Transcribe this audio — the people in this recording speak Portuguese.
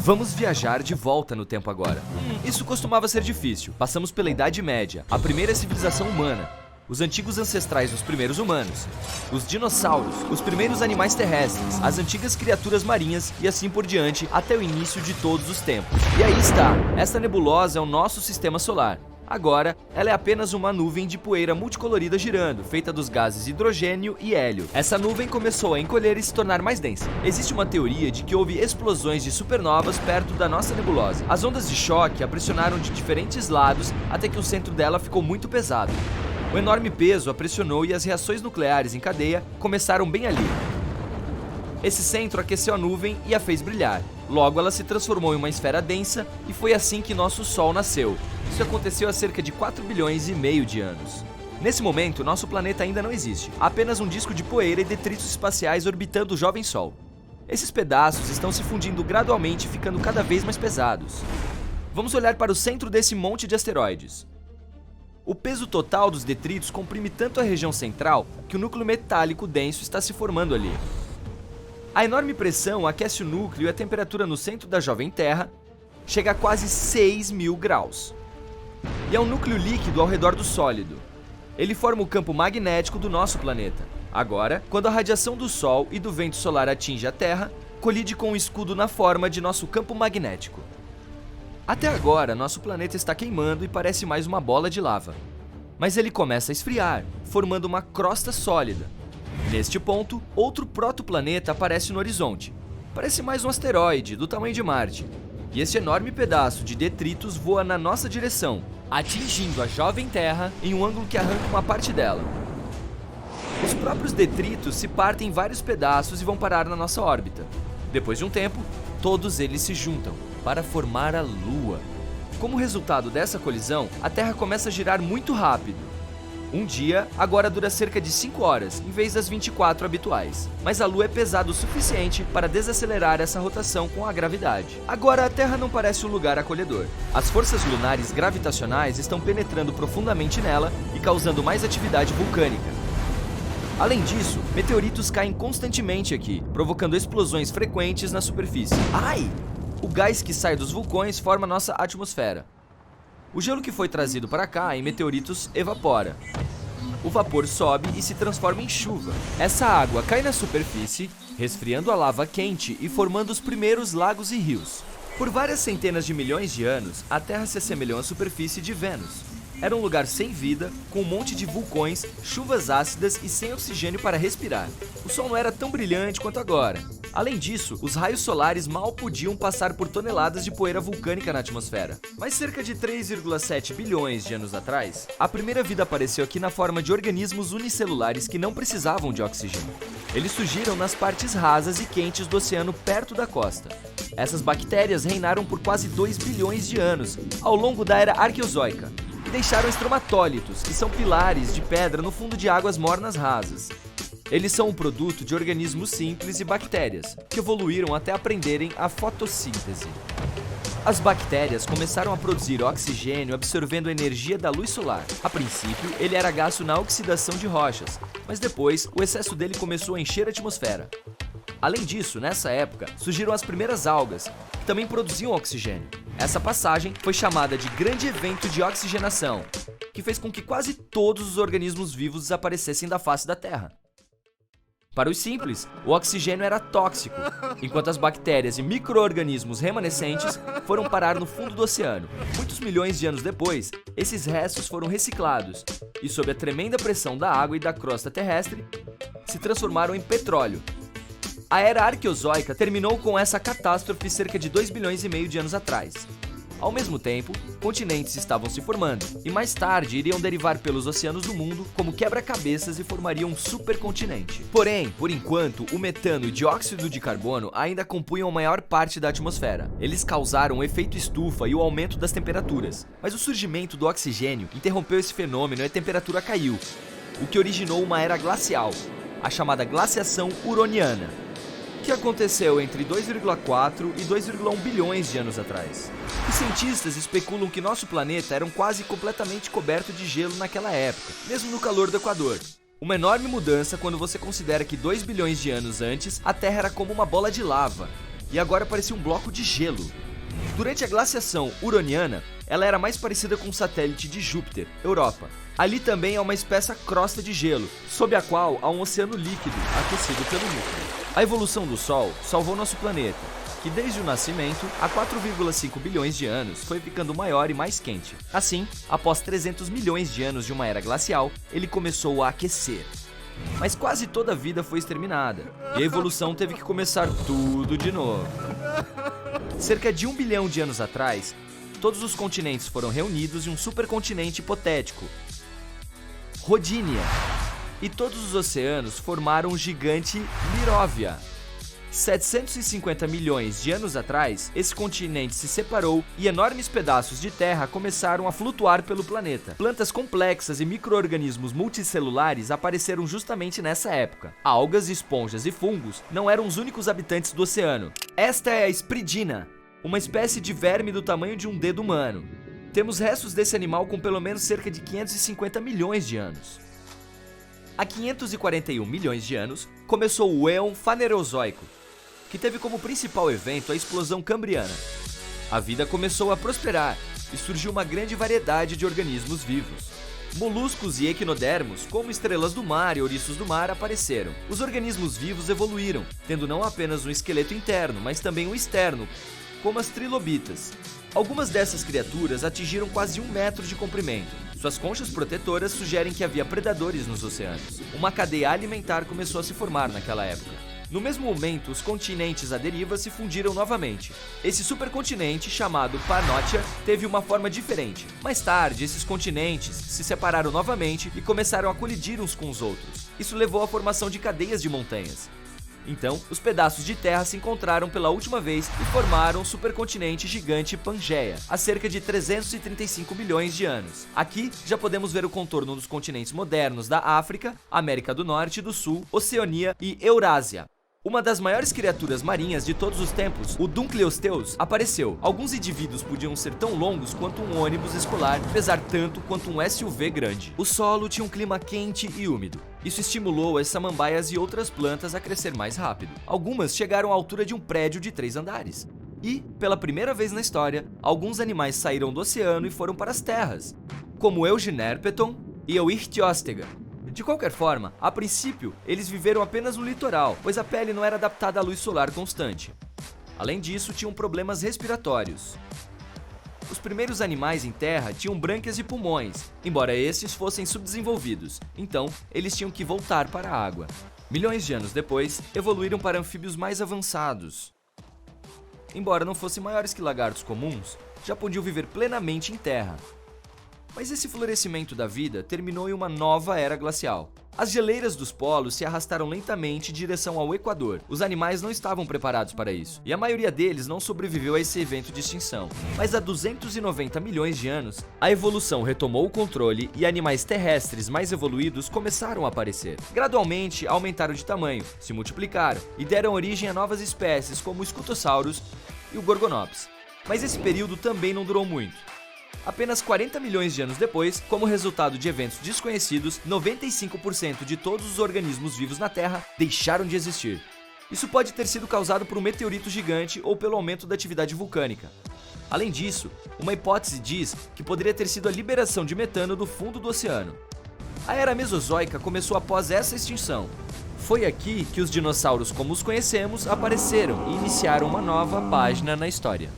Vamos viajar de volta no tempo agora. Isso costumava ser difícil. Passamos pela Idade Média, a primeira civilização humana, os antigos ancestrais dos primeiros humanos, os dinossauros, os primeiros animais terrestres, as antigas criaturas marinhas e assim por diante até o início de todos os tempos. E aí está, esta nebulosa é o nosso sistema solar. Agora, ela é apenas uma nuvem de poeira multicolorida girando, feita dos gases hidrogênio e hélio. Essa nuvem começou a encolher e se tornar mais densa. Existe uma teoria de que houve explosões de supernovas perto da nossa nebulosa. As ondas de choque a pressionaram de diferentes lados até que o centro dela ficou muito pesado. O enorme peso a pressionou e as reações nucleares em cadeia começaram bem ali. Esse centro aqueceu a nuvem e a fez brilhar. Logo, ela se transformou em uma esfera densa e foi assim que nosso Sol nasceu. Isso aconteceu há cerca de 4 bilhões e meio de anos. Nesse momento, nosso planeta ainda não existe. Há apenas um disco de poeira e detritos espaciais orbitando o jovem Sol. Esses pedaços estão se fundindo gradualmente e ficando cada vez mais pesados. Vamos olhar para o centro desse monte de asteroides. O peso total dos detritos comprime tanto a região central que o núcleo metálico denso está se formando ali. A enorme pressão aquece o núcleo e a temperatura no centro da jovem Terra chega a quase 6.000 graus. E é um núcleo líquido ao redor do sólido. Ele forma o campo magnético do nosso planeta. Agora, quando a radiação do Sol e do vento solar atinge a Terra, colide com o escudo na forma de nosso campo magnético. Até agora, nosso planeta está queimando e parece mais uma bola de lava. Mas ele começa a esfriar, formando uma crosta sólida. Neste ponto, outro protoplaneta aparece no horizonte. Parece mais um asteroide, do tamanho de Marte. E esse enorme pedaço de detritos voa na nossa direção, atingindo a jovem Terra em um ângulo que arranca uma parte dela. Os próprios detritos se partem em vários pedaços e vão parar na nossa órbita. Depois de um tempo, todos eles se juntam para formar a Lua. Como resultado dessa colisão, a Terra começa a girar muito rápido. Um dia agora dura cerca de 5 horas, em vez das 24 habituais. Mas a Lua é pesada o suficiente para desacelerar essa rotação com a gravidade. Agora a Terra não parece um lugar acolhedor. As forças lunares gravitacionais estão penetrando profundamente nela e causando mais atividade vulcânica. Além disso, meteoritos caem constantemente aqui, provocando explosões frequentes na superfície. Ai! O gás que sai dos vulcões forma nossa atmosfera. O gelo que foi trazido para cá em meteoritos evapora. O vapor sobe e se transforma em chuva. Essa água cai na superfície, resfriando a lava quente e formando os primeiros lagos e rios. Por várias centenas de milhões de anos, a Terra se assemelhou à superfície de Vênus. Era um lugar sem vida, com um monte de vulcões, chuvas ácidas e sem oxigênio para respirar. O Sol não era tão brilhante quanto agora. Além disso, os raios solares mal podiam passar por toneladas de poeira vulcânica na atmosfera. Mas cerca de 3,7 bilhões de anos atrás, a primeira vida apareceu aqui na forma de organismos unicelulares que não precisavam de oxigênio. Eles surgiram nas partes rasas e quentes do oceano perto da costa. Essas bactérias reinaram por quase 2 bilhões de anos, ao longo da era arqueozoica, e deixaram estromatólitos, que são pilares de pedra no fundo de águas mornas rasas. Eles são um produto de organismos simples e bactérias, que evoluíram até aprenderem a fotossíntese. As bactérias começaram a produzir oxigênio absorvendo a energia da luz solar. A princípio, ele era gasto na oxidação de rochas, mas depois o excesso dele começou a encher a atmosfera. Além disso, nessa época, surgiram as primeiras algas, que também produziam oxigênio. Essa passagem foi chamada de Grande Evento de Oxigenação, que fez com que quase todos os organismos vivos desaparecessem da face da Terra. Para os simples, o oxigênio era tóxico, enquanto as bactérias e micro-organismos remanescentes foram parar no fundo do oceano. Muitos milhões de anos depois, esses restos foram reciclados e, sob a tremenda pressão da água e da crosta terrestre, se transformaram em petróleo. A era arqueozoica terminou com essa catástrofe cerca de 2 bilhões e meio de anos atrás. Ao mesmo tempo, continentes estavam se formando, e mais tarde iriam derivar pelos oceanos do mundo como quebra-cabeças e formariam um supercontinente. Porém, por enquanto, o metano e o dióxido de carbono ainda compunham a maior parte da atmosfera. Eles causaram o efeito estufa e o aumento das temperaturas. Mas o surgimento do oxigênio interrompeu esse fenômeno e a temperatura caiu, o que originou uma era glacial, a chamada glaciação huroniana, que aconteceu entre 2,4 e 2,1 bilhões de anos atrás. Os cientistas especulam que nosso planeta era quase completamente coberto de gelo naquela época, mesmo no calor do Equador. Uma enorme mudança quando você considera que 2 bilhões de anos antes, a Terra era como uma bola de lava. e agora parecia um bloco de gelo. Durante a glaciação huroniana, ela era mais parecida com um satélite de Júpiter, Europa. Ali também há uma espessa crosta de gelo, sob a qual há um oceano líquido aquecido pelo núcleo. A evolução do Sol salvou nosso planeta, que desde o nascimento, há 4,5 bilhões de anos, foi ficando maior e mais quente. Assim, após 300 milhões de anos de uma era glacial, ele começou a aquecer. Mas quase toda a vida foi exterminada, e a evolução teve que começar tudo de novo. Cerca de 1 bilhão de anos atrás, todos os continentes foram reunidos em um supercontinente hipotético, Rodinia, e todos os oceanos formaram o gigante Liróvia. 750 milhões de anos atrás, esse continente se separou e enormes pedaços de terra começaram a flutuar pelo planeta. Plantas complexas e micro-organismos multicelulares apareceram justamente nessa época. Algas, esponjas e fungos não eram os únicos habitantes do oceano. Esta é a Spridina, uma espécie de verme do tamanho de um dedo humano. Temos restos desse animal com pelo menos cerca de 550 milhões de anos. Há 541 milhões de anos, começou o Éon Fanerozoico, que teve como principal evento a explosão cambriana. A vida começou a prosperar e surgiu uma grande variedade de organismos vivos. Moluscos e equinodermos, como estrelas do mar e ouriços do mar, apareceram. Os organismos vivos evoluíram, tendo não apenas um esqueleto interno, mas também um externo, como as trilobitas. Algumas dessas criaturas atingiram quase 1 metro de comprimento. Suas conchas protetoras sugerem que havia predadores nos oceanos. Uma cadeia alimentar começou a se formar naquela época. No mesmo momento, os continentes à deriva se fundiram novamente. Esse supercontinente, chamado Pannotia, teve uma forma diferente. Mais tarde, esses continentes se separaram novamente e começaram a colidir uns com os outros. Isso levou à formação de cadeias de montanhas. Então, os pedaços de terra se encontraram pela última vez e formaram o supercontinente gigante Pangeia, há cerca de 335 milhões de anos. Aqui, já podemos ver o contorno dos continentes modernos da África, América do Norte e do Sul, Oceania e Eurásia. Uma das maiores criaturas marinhas de todos os tempos, o Dunkleosteus, apareceu. Alguns indivíduos podiam ser tão longos quanto um ônibus escolar, pesar tanto quanto um SUV grande. O solo tinha um clima quente e úmido. Isso estimulou as samambaias e outras plantas a crescer mais rápido. Algumas chegaram à altura de um prédio de 3 andares. E, pela primeira vez na história, alguns animais saíram do oceano e foram para as terras, como Euginerpeton e Euichthyostega. De qualquer forma, a princípio, eles viveram apenas no litoral, pois a pele não era adaptada à luz solar constante. Além disso, tinham problemas respiratórios. Os primeiros animais em terra tinham brânquias e pulmões, embora estes fossem subdesenvolvidos, então eles tinham que voltar para a água. Milhões de anos depois, evoluíram para anfíbios mais avançados. Embora não fossem maiores que lagartos comuns, já podiam viver plenamente em terra. Mas esse florescimento da vida terminou em uma nova era glacial. As geleiras dos polos se arrastaram lentamente em direção ao Equador. Os animais não estavam preparados para isso, e a maioria deles não sobreviveu a esse evento de extinção. Mas há 290 milhões de anos, a evolução retomou o controle e animais terrestres mais evoluídos começaram a aparecer. Gradualmente, aumentaram de tamanho, se multiplicaram e deram origem a novas espécies como o Scutosaurus e o Gorgonops. Mas esse período também não durou muito. Apenas 40 milhões de anos depois, como resultado de eventos desconhecidos, 95% de todos os organismos vivos na Terra deixaram de existir. Isso pode ter sido causado por um meteorito gigante ou pelo aumento da atividade vulcânica. Além disso, uma hipótese diz que poderia ter sido a liberação de metano do fundo do oceano. A Era Mesozoica começou após essa extinção. Foi aqui que os dinossauros como os conhecemos apareceram e iniciaram uma nova página na história.